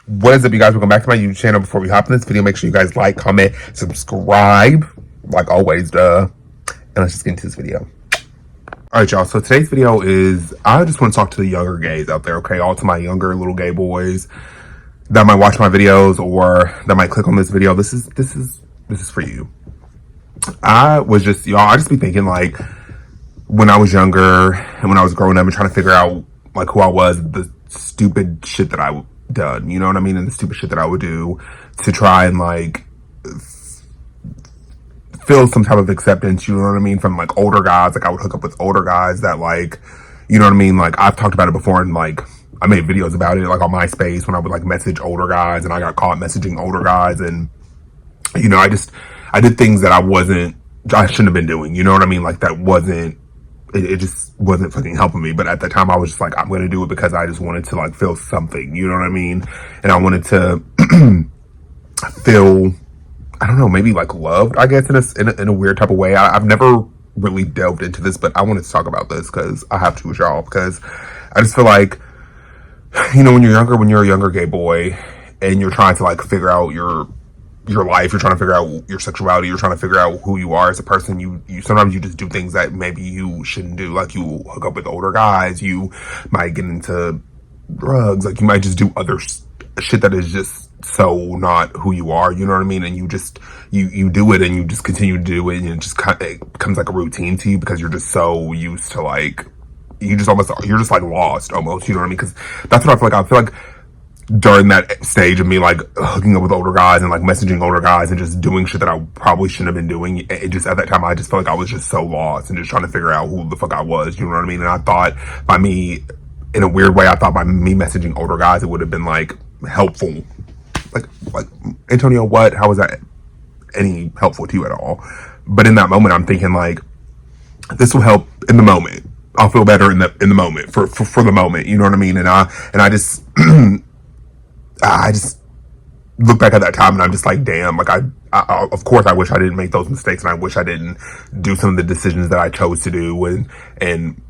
What is up, you guys? Welcome back to my YouTube channel. Before we hop in this video, make sure you guys like, comment, subscribe, like always, and let's just get into this video. Alright, y'all, so today's video is, I just want to talk to the younger gays out there, okay? All to my younger little gay boys that might watch my videos or that might click on this video. This is for you. I just be thinking, like, when I was younger and when I was growing up and trying to figure out, like, who I was, the stupid shit that I done, you know what I mean? And the stupid shit that I would do to try and, like, feel some type of acceptance, you know what I mean? From, like, older guys. Like, I would hook up with older guys that, like, you know what I mean? Like, I've talked about it before, and, like, I made videos about it, like, on MySpace when I would, like, message older guys, and I got caught messaging older guys, and, you know, I did things that I shouldn't have been doing, you know what I mean? Like, that wasn't, it just wasn't fucking helping me. But at the time I was just like, I'm going to do it because I just wanted to, like, feel something, you know what I mean? And I wanted to feel, I don't know, maybe, like, loved, I guess, in a weird type of way. I've never really delved into this, but I wanted to talk about this because I have to with y'all, because I just feel like, you know, when you're a younger gay boy and you're trying to, like, figure out your life, you're trying to figure out your sexuality, you're trying to figure out who you are as a person, you sometimes you just do things that maybe you shouldn't do. Like, you hook up with older guys, you might get into drugs, like, you might just do other shit that is just so not who you are, you know what I mean? And you just, you do it and you just continue to do it, and it just it becomes like a routine to you because you're just so used to, like, you're just like lost almost, you know what I mean? Because that's what I feel like during that stage of me, like, hooking up with older guys and, like, messaging older guys and just doing shit that I probably shouldn't have been doing. It just, at that time, I just felt like I was just so lost and just trying to figure out who the fuck I was, you know what I mean? And I thought by me, in a weird way, by me messaging older guys, it would have been, like, helpful. Like, Antonio, how was that any helpful to you at all? But in that moment, I'm thinking, like, this will help in the moment. I'll feel better in the moment, for the moment, you know what I mean? And I just, I just look back at that time and I'm just like, damn, like, I of course I wish I didn't make those mistakes, and I wish I didn't do some of the decisions that I chose to do and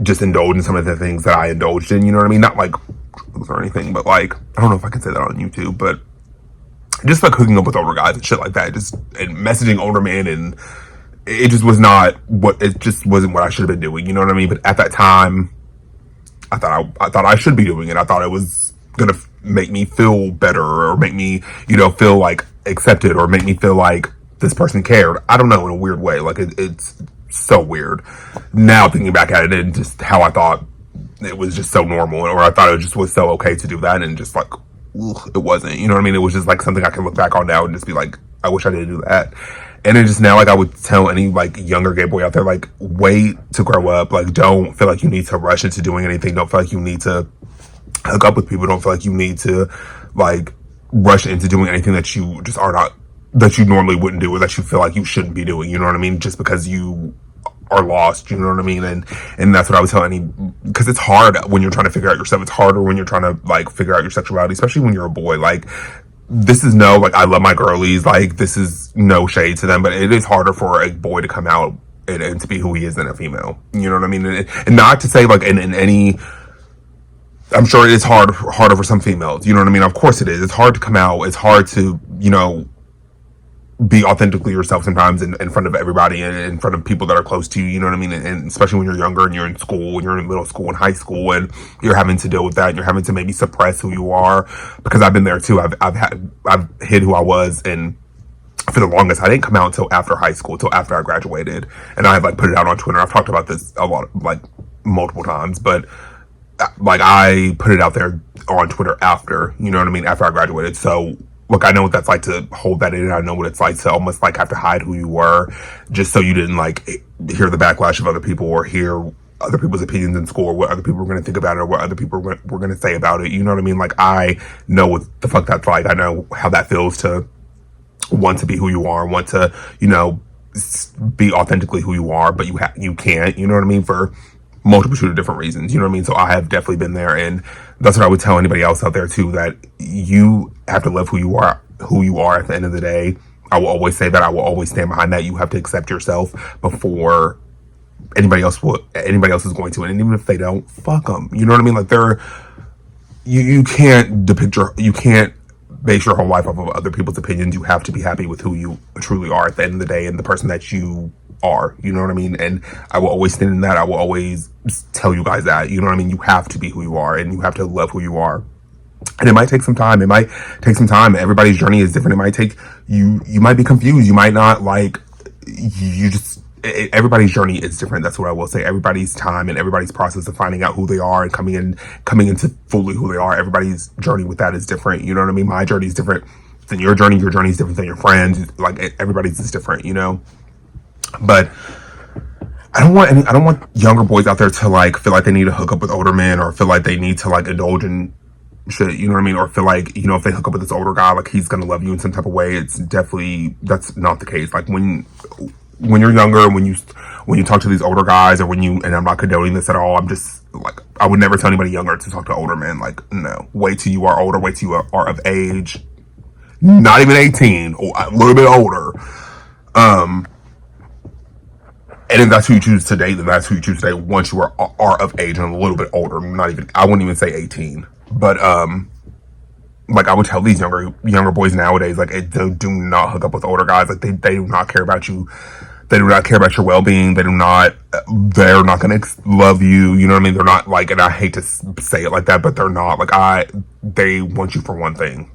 just indulge in some of the things that I indulged in, you know what I mean? Not like or anything, but, like, I don't know if I can say that on YouTube, but just, like, hooking up with older guys and shit like that, and messaging older men, and it just wasn't what I should have been doing, you know what I mean? But at that time, I thought I should be doing it. I thought it was gonna make me feel better, or make me, you know, feel, like, accepted, or make me feel like this person cared. I don't know, in a weird way. Like, it's so weird now thinking back at it, and just how I thought it was just so normal, or I thought it just was so okay to do that, and just, like, ugh, it wasn't, you know what I mean? It was just, like, something I can look back on now and just be like, I wish I didn't do that. And it just now, like, I would tell any, like, younger gay boy out there, like, wait to grow up. Like, don't feel like you need to rush into doing anything. Don't feel like you need to hook up with people. Don't feel like you need to, like, rush into doing anything that you just that you normally wouldn't do, or that you feel like you shouldn't be doing, you know what I mean? Just because you are lost, you know what I mean? And that's what I would tell because it's hard when you're trying to figure out yourself. It's harder when you're trying to, like, figure out your sexuality, especially when you're a boy. Like, this is like, I love my girlies, like, this is no shade to them, but it is harder for a boy to come out and to be who he is than a female, you know what I mean? And not to say, like, in any, I'm sure it is harder for some females, you know what I mean? Of course it is. It's hard to come out. It's hard to, you know, be authentically yourself sometimes in front of everybody and in front of people that are close to you, you know what I mean? And especially when you're younger and you're in school, and you're in middle school and high school, and you're having to deal with that, and you're having to maybe suppress who you are, because I've been there too. I've hid who I was, and for the longest, I didn't come out until after high school, until after I graduated, and I have, like, put it out on Twitter. I've talked about this a lot, like, multiple times, but, like, I put it out there on Twitter after, you know what I mean, after I graduated. So, look, I know what that's like to hold that in. I know what it's like to almost, like, have to hide who you were, just so you didn't, like, hear the backlash of other people, or hear other people's opinions in school, or what other people were going to think about it, or what other people were going to say about it, you know what I mean? Like, I know what the fuck that's like. I know how that feels to want to be who you are, want to, you know, be authentically who you are, but you can't, you know what I mean, for multitude of different reasons, you know what I mean? So I have definitely been there, and that's what I would tell anybody else out there too, that you have to love who you are at the end of the day. I will always say that. I will always stand behind that. You have to accept yourself before anybody else is going to, and even if they don't, fuck them, you know what I mean? Like, you can't you can't base your whole life off of other people's opinions. You have to be happy with who you truly are at the end of the day and the person that you are. You know what I mean? And I will always stand in that. I will always tell you guys that. You know what I mean? You have to be who you are, and you have to love who you are. And it might take some time. It might take some time. Everybody's journey is different. It might take you. You might be confused. You might not like. You just. Everybody's journey is different. That's what I will say. Everybody's time and everybody's process of finding out who they are and coming into fully who they are. Everybody's journey with that is different. You know what I mean? My journey is different than your journey. Your journey is different than your friends. Like everybody's is different. You know. But I don't want younger boys out there to like feel like they need to hook up with older men or feel like they need to like indulge in shit, you know what I mean? Or feel like, you know, if they hook up with this older guy, like he's gonna love you in some type of way. It's definitely, that's not the case. Like when you're younger, when you talk to these older guys, or and I'm not condoning this at all, I'm just like, I would never tell anybody younger to talk to older men. Like, no, wait till you are older, wait till you are of age, not even 18, or a little bit older. And if that's who you choose to date, then that's who you choose to date once you are of age and a little bit older. I wouldn't even say 18. But, like I would tell these younger boys nowadays, like, do not hook up with older guys. Like, they do not care about you. They do not care about your well-being. They're not going to love you. You know what I mean? They're not like, and I hate to say it like that, but they're not. Like, they want you for one thing.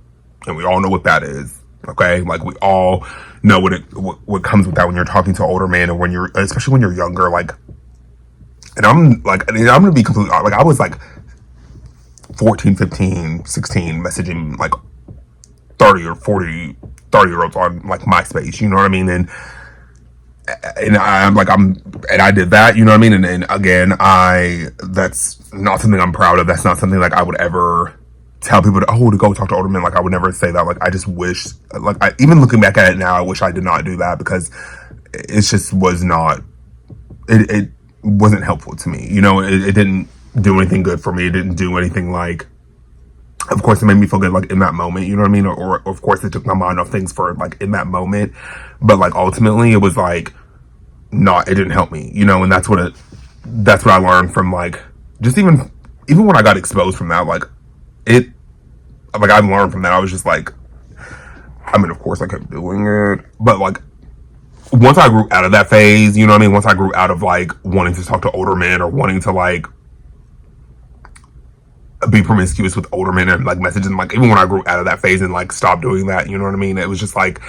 And we all know what that is. Okay? Like, we all know what comes with that when you're talking to older men, and especially when you're younger, like, and I'm going to be completely, like, I was like 14, 15, 16 messaging like 30 or 40, 30-year-olds on like MySpace, you know what I mean? And I did that, you know what I mean? And again, that's not something I'm proud of. That's not something like I would ever tell people to go talk to older men. Like, I would never say that. Like, I just wish, like, even looking back at it now, I wish I did not do that, because it just was not, it wasn't helpful to me. You know, it didn't do anything good for me. It didn't do anything like, of course it made me feel good like in that moment, you know what I mean? Or of course it took my mind off things for like in that moment. But like ultimately it was like, it didn't help me, you know, and that's what I learned from like, just even when I got exposed from that, like I learned from that. I was just like, I mean, of course I kept doing it, but like once I grew out of that phase, you know what I mean? Once I grew out of like wanting to talk to older men or wanting to like be promiscuous with older men and like messaging, like even when I grew out of that phase and like stopped doing that, you know what I mean? It was just like,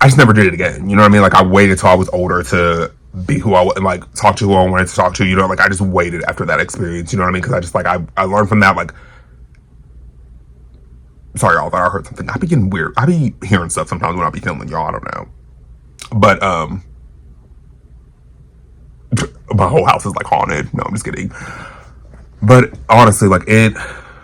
I just never did it again. You know what I mean? Like I waited till I was older to be who I and like talk to who I wanted to talk to, you know, like I just waited after that experience, you know what I mean? Because I just like, I learned from that, like, sorry y'all, thought I heard something. I be getting weird. I be hearing stuff sometimes when I be filming, y'all, I don't know. But, my whole house is like haunted. No, I'm just kidding. But honestly, like I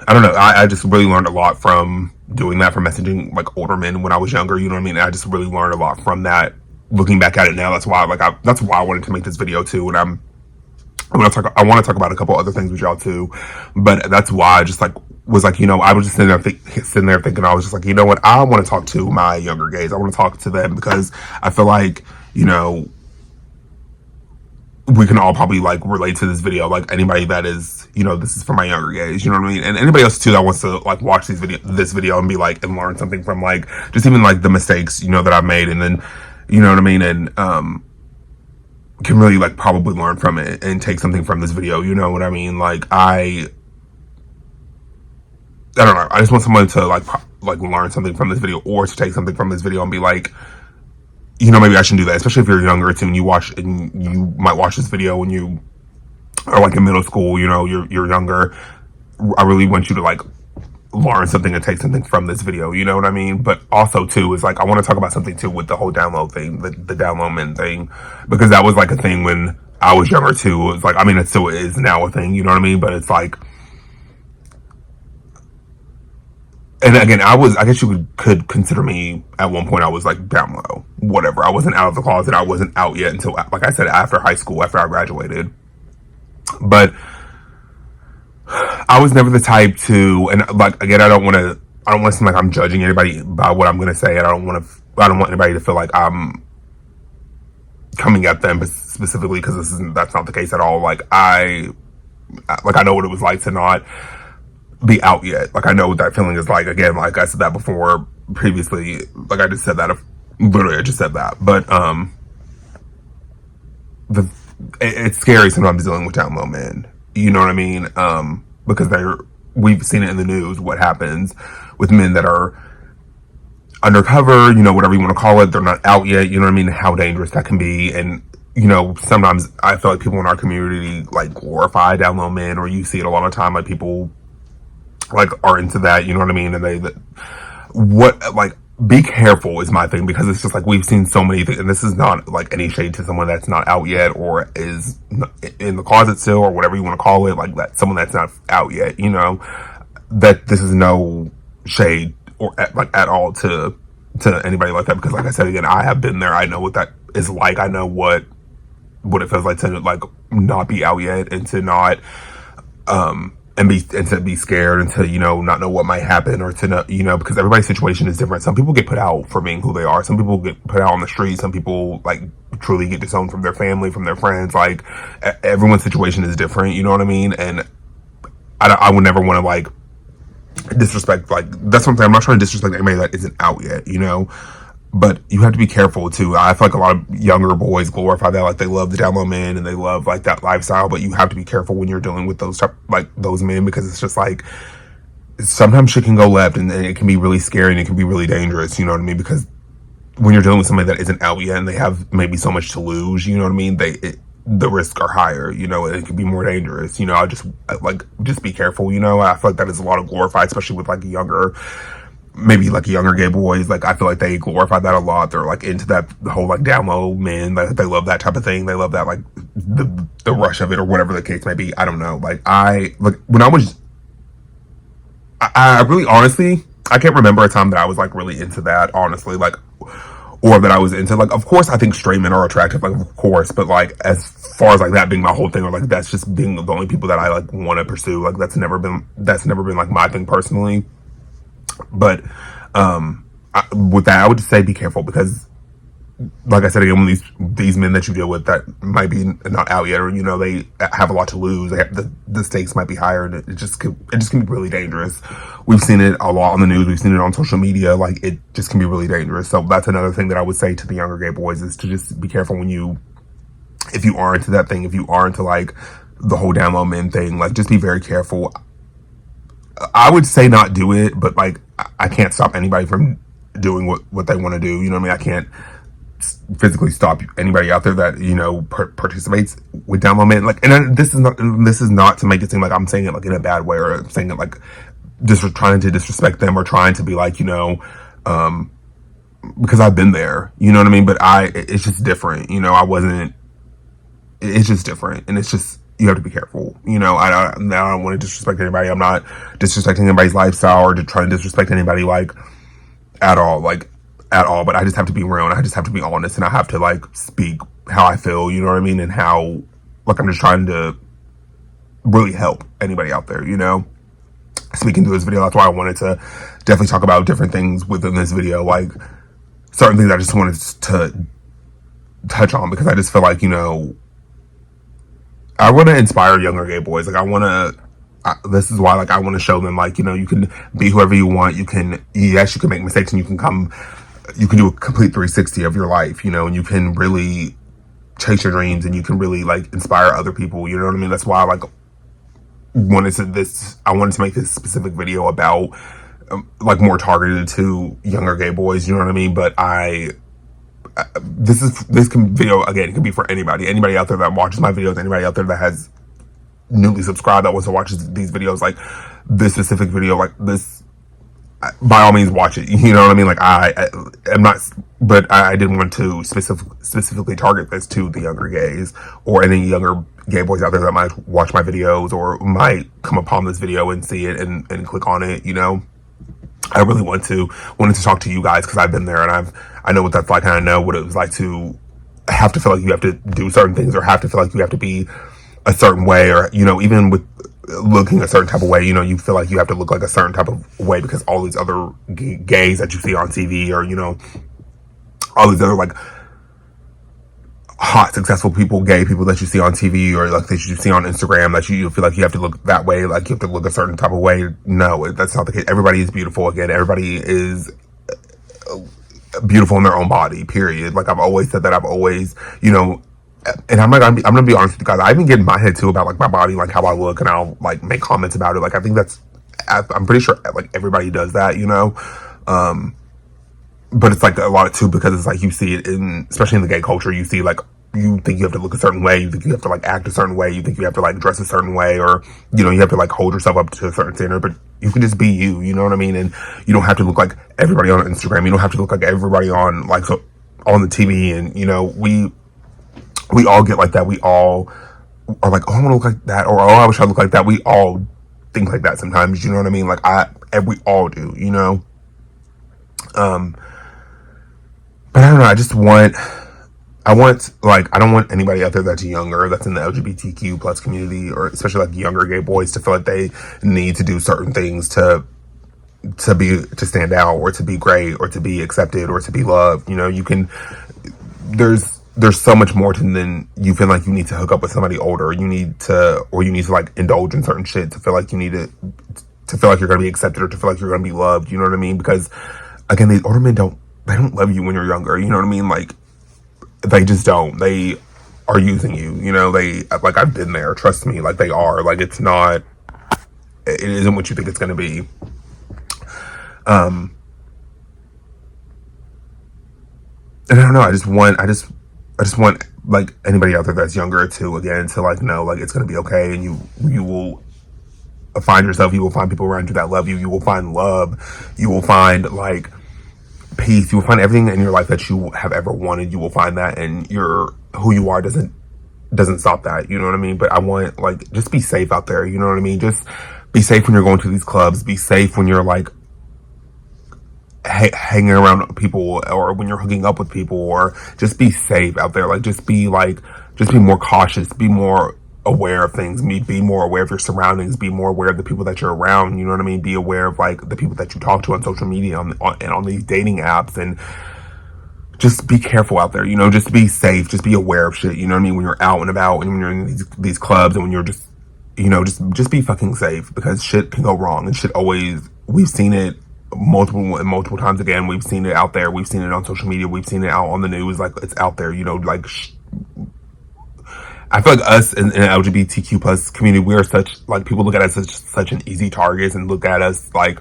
don't know. I just really learned a lot from doing that, from messaging like older men when I was younger. You know what I mean? And I just really learned a lot from that. Looking back at it now, that's why that's why I wanted to make this video too. And I want to talk about a couple other things with y'all too. But that's why I just like was like, you know, I was just sitting there thinking, I was just like, you know what? I want to talk to my younger gays. I want to talk to them because I feel like, you know, we can all probably like relate to this video. Like anybody that is, you know, this is for my younger gays, you know what I mean? And anybody else too that wants to like watch this video and be like, and learn something from like, just even like the mistakes, you know, that I've made, and then, you know what I mean? And, can really like probably learn from it and take something from this video, you know what I mean? Like I don't know. I just want someone to like learn something from this video, or to take something from this video and be like, you know, maybe I shouldn't do that, especially if you're younger too, and you might watch this video when you are like in middle school, you know, you're younger. I really want you to like learn something and take something from this video, you know what I mean? But also too is like, I want to talk about something too with the whole download thing, the download men thing, because that was like a thing when I was younger too. It was like, I mean, it still is now a thing, you know what I mean? But it's like, and again, I guess you could consider me, at one point I was like down low, whatever. I wasn't out of the closet. I wasn't out yet until, like I said, after high school, after I graduated. But I was never the type to, and like, again, I don't want to seem like I'm judging anybody by what I'm going to say. And I don't want anybody to feel like I'm coming at them specifically, because that's not the case at all. Like I know what it was like to not be out yet. Like, I know what that feeling is like. Again, like I said that before previously. Like, I just said that. Literally, I just said that. But it's scary sometimes dealing with down low men. You know what I mean? Because we've seen it in the news what happens with men that are undercover, whatever you want to call it. They're not out yet. You know what I mean? How dangerous that can be. And sometimes I feel like people in our community like glorify down low men, or you see it a lot of time, like people like are into that. You know what I mean? And be careful is my thing, because it's just like we've seen so many things, and this is not like any shade to someone that's not out yet or is in the closet still, or whatever you want to call it, like that someone that's not out yet, that this is no shade or at all to anybody like that, because like I said again, I have been there. I know what that is like. I know what it feels like to like not be out yet, and to not and to be scared, and to not know what might happen, or to know, because everybody's situation is different. Some people get put out for being who they are. Some people get put out on the street. Some people like truly get disowned from their family, from their friends. Like everyone's situation is different. You know what I mean? And I would never want to like disrespect, like that's what I'm saying. I'm not trying to disrespect anybody that isn't out yet, but you have to be careful too. I feel like a lot of younger boys glorify that, like they love the down low men and they love like that lifestyle, but you have to be careful when you're dealing with those men, because it's just like sometimes shit can go left, and it can be really scary, and it can be really dangerous. You know what I mean? Because when you're dealing with somebody that isn't out yet and they have maybe so much to lose, you know what I mean? The risks are higher, and it can be more dangerous. I just be careful. I feel like that is a lot of glorified, especially with like younger gay boys. Like I feel like they glorify that a lot. They're like into that whole like down low men. Like they love that type of thing. They love that, like the rush of it, or whatever the case may be. I don't know. Like when I really honestly, I can't remember a time that I was like really into that, honestly, like, or that I was into, like, of course I think straight men are attractive, like of course, but like as far as like that being my whole thing, or like that's just being the only people that I like want to pursue, like that's never been like my thing personally. But with that, I would just say be careful, because like I said again, when these men that you deal with that might be not out yet, or they have a lot to lose, the stakes might be higher, and it just can be really dangerous. We've seen it a lot on the news, we've seen it on social media, like it just can be really dangerous. So that's another thing that I would say to the younger gay boys, is to just be careful if you are into that thing, if you are into like the whole down low men thing, like just be very careful. I would say not do it, but like I can't stop anybody from doing what they want to do. You know what I mean? I can't physically stop anybody out there that participates with down low men. Like, and this is not to make it seem like I'm saying it like in a bad way, or I'm saying it like just trying to disrespect them, or trying to be like because I've been there. You know what I mean? But it's just different. It's just different, and it's just. You have to be careful. I don't want to disrespect anybody. I'm not disrespecting anybody's lifestyle, or to try to disrespect anybody like at all. But I just have to be real, and I just have to be honest, and I have to like speak how I feel. You know what I mean? And how like I'm just trying to really help anybody out there. Speaking to this video, that's why I wanted to definitely talk about different things within this video, like certain things I just wanted to touch on, because I just feel like I want to inspire younger gay boys. Like this is why, like, I want to show them, like, you can be whoever you want. You can make mistakes, and you can do a complete 360 of your life, and you can really chase your dreams, and you can really like inspire other people. You know what I mean? That's why I wanted to make this specific video about like more targeted to younger gay boys. You know what I mean? But this video again, it can be for anybody out there that watches my videos, anybody out there that has newly subscribed that wants to watch these videos, like this specific video, like this, by all means watch it. You know what I mean? Like I'm not, but I didn't want to specifically target this to the younger gays, or any younger gay boys out there that might watch my videos, or might come upon this video and see it and click on it. I really wanted to talk to you guys, because I've been there, and I know what that's like, and I know what it was like to have to feel like you have to do certain things, or have to feel like you have to be a certain way, or even with looking a certain type of way, you feel like you have to look like a certain type of way, because all these other gays that you see on TV, or all these other like hot, successful people, gay people that you see on TV or like that you see on Instagram, that you feel like you have to look that way, like you have to look a certain type of way. No, that's not the case. Everybody is beautiful. Again, everybody is beautiful in their own body, period. Like I've always said that. I've always, and I'm gonna be honest with you guys. I even get in my head too about like my body, like how I look, and I'll like make comments about it. Like I think I'm pretty sure like everybody does that, but it's like a lot of too, because it's like you see it especially in the gay culture, you see like, you think you have to look a certain way, you think you have to like act a certain way, you think you have to like dress a certain way, or you have to like hold yourself up to a certain standard, but you can just be you know what I mean? And you don't have to look like everybody on Instagram, you don't have to look like everybody on like on the TV, and we all get like that. We all are like, oh, I want to look like that, or oh, I wish I looked like that. We all think like that sometimes, you know what I mean? Like we all do, but I don't know, I don't want anybody out there that's younger, that's in the LGBTQ plus community, or especially like younger gay boys, to feel like they need to do certain things to stand out, or to be great, or to be accepted, or to be loved. There's so much more to than you feel like you need to hook up with somebody older. You need to like indulge in certain shit to feel like you need to feel like you're gonna be accepted, or to feel like you're gonna be loved. You know what I mean? Because again, these older men don't love you when you're younger. You know what I mean? Like, they just don't. They are using you. They, like, I've been there. Trust me. Like, they are. Like, it isn't what you think it's gonna be. And I don't know. I just want like anybody out there that's younger to, again, to like know like it's gonna be okay, and you will find yourself. You will find people around you that love you. You will find love. You will find like peace. You will find everything in your life that you have ever wanted. You will find that, and who you are doesn't stop that. You know what I mean? But I want, like, just be safe out there. You know what I mean? Just be safe when you're going to these clubs. Be safe when you're like hanging around people, or when you're hooking up with people, or just be safe out there. Like, just be more cautious. Be more aware of things. Be more aware of your surroundings. Be more aware of the people that you're around. You know what I mean? Be aware of like the people that you talk to on social media, and on these dating apps, and just be careful out there. Just be safe. Just be aware of shit. You know what I mean? When you're out and about, and when you're in these clubs, and when you're just just be fucking safe, because shit can go wrong, and shit always. We've seen it multiple times. Again, we've seen it out there. We've seen it on social media. We've seen it out on the news. Like, it's out there. Like. I feel like us in the LGBTQ plus community, we are such, like, people look at us as such an easy target, and look at us like,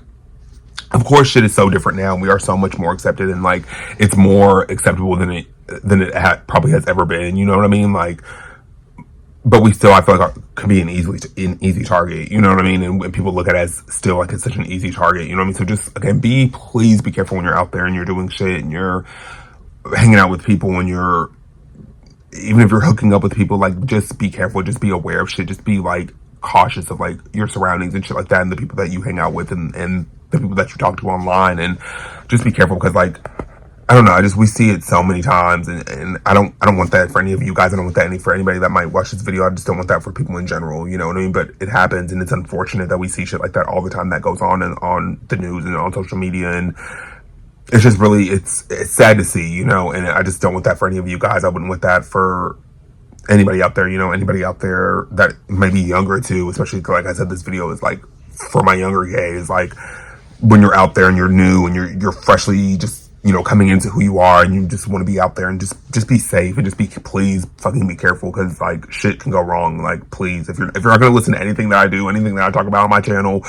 of course shit is so different now. We are so much more accepted, and like, it's more acceptable than it probably has ever been. You know what I mean? Like, but we still, I feel like, can be an easy target. You know what I mean? And when people look at us still like it's such an easy target. You know what I mean? So just, again, please be careful when you're out there and you're doing shit and you're hanging out with people, when you're, even if you're hooking up with people, like, just be careful, just be aware of shit, just be like cautious of like your surroundings and shit like that, and the people that you hang out with, and the people that you talk to online, and just be careful, because like, I don't know, we see it so many times, and I don't want that for any of you guys. I don't want that for anybody that might watch this video. I just don't want that for people in general, you know what I mean? But it happens, and it's unfortunate that we see shit like that all the time that goes on, and on the news and on social media, and it's just really, it's sad to see, and I just don't want that for any of you guys. I wouldn't want that for anybody out there, anybody out there that may be younger too, especially, like I said, this video is like for my younger gays. Like, when you're out there and you're new and you're freshly just, coming into who you are, and you just want to be out there, and just be safe, and please fucking be careful, because like, shit can go wrong. Like, please, if you're not going to listen to anything that I do, anything that I talk about on my channel,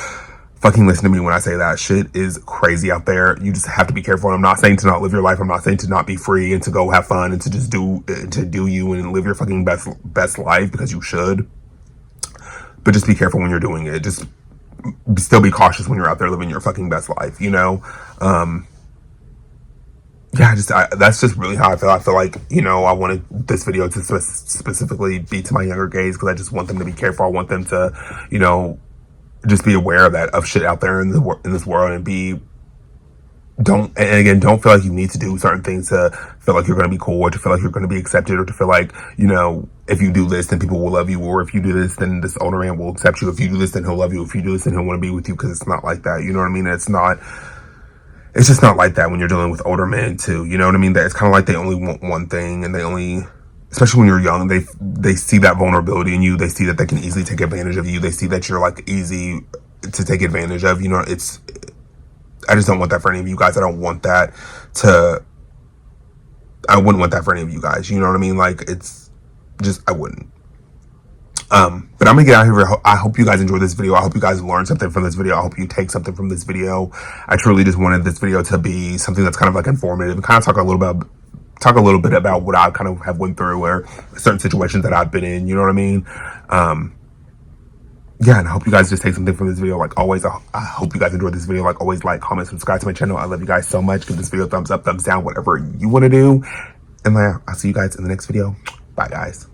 fucking listen to me when I say that. Shit is crazy out there. You just have to be careful. And I'm not saying to not live your life. I'm not saying to not be free and to go have fun and to just do you and live your fucking best life, because you should. But just be careful when you're doing it. Just still be cautious when you're out there living your fucking best life, that's just really how I feel. I feel like, I wanted this video to specifically be to my younger gays, because I just want them to be careful. I want them to, just be aware of that, of shit out there in this world, and don't feel like you need to do certain things to feel like you're going to be cool, or to feel like you're going to be accepted, or to feel like, if you do this, then people will love you, or if you do this, then this older man will accept you. If you do this, then he'll love you. If you do this, then he'll want to be with you, because it's not like that. You know what I mean? It's just not like that when you're dealing with older men too. You know what I mean? That it's kind of like they only want one thing, and they only especially when you're young, they see that vulnerability in you. They see that they can easily take advantage of you. They see that you're like easy to take advantage of. You know, I just don't want that for any of you guys. I wouldn't want that for any of you guys. You know what I mean? Like, it's just, I wouldn't. But I'm gonna get out of here. I hope you guys enjoyed this video. I hope you guys learned something from this video. I hope you take something from this video. I truly just wanted this video to be something that's kind of like informative and kind of talk a little bit about what I kind of have went through or certain situations that I've been in. You know what I mean? Yeah, and I hope you guys just take something from this video. Like always, I hope you guys enjoyed this video. Like always, like, comment, subscribe to my channel. I love you guys so much. Give this video a thumbs up, thumbs down, whatever you want to do. And I'll see you guys in the next video. Bye, guys.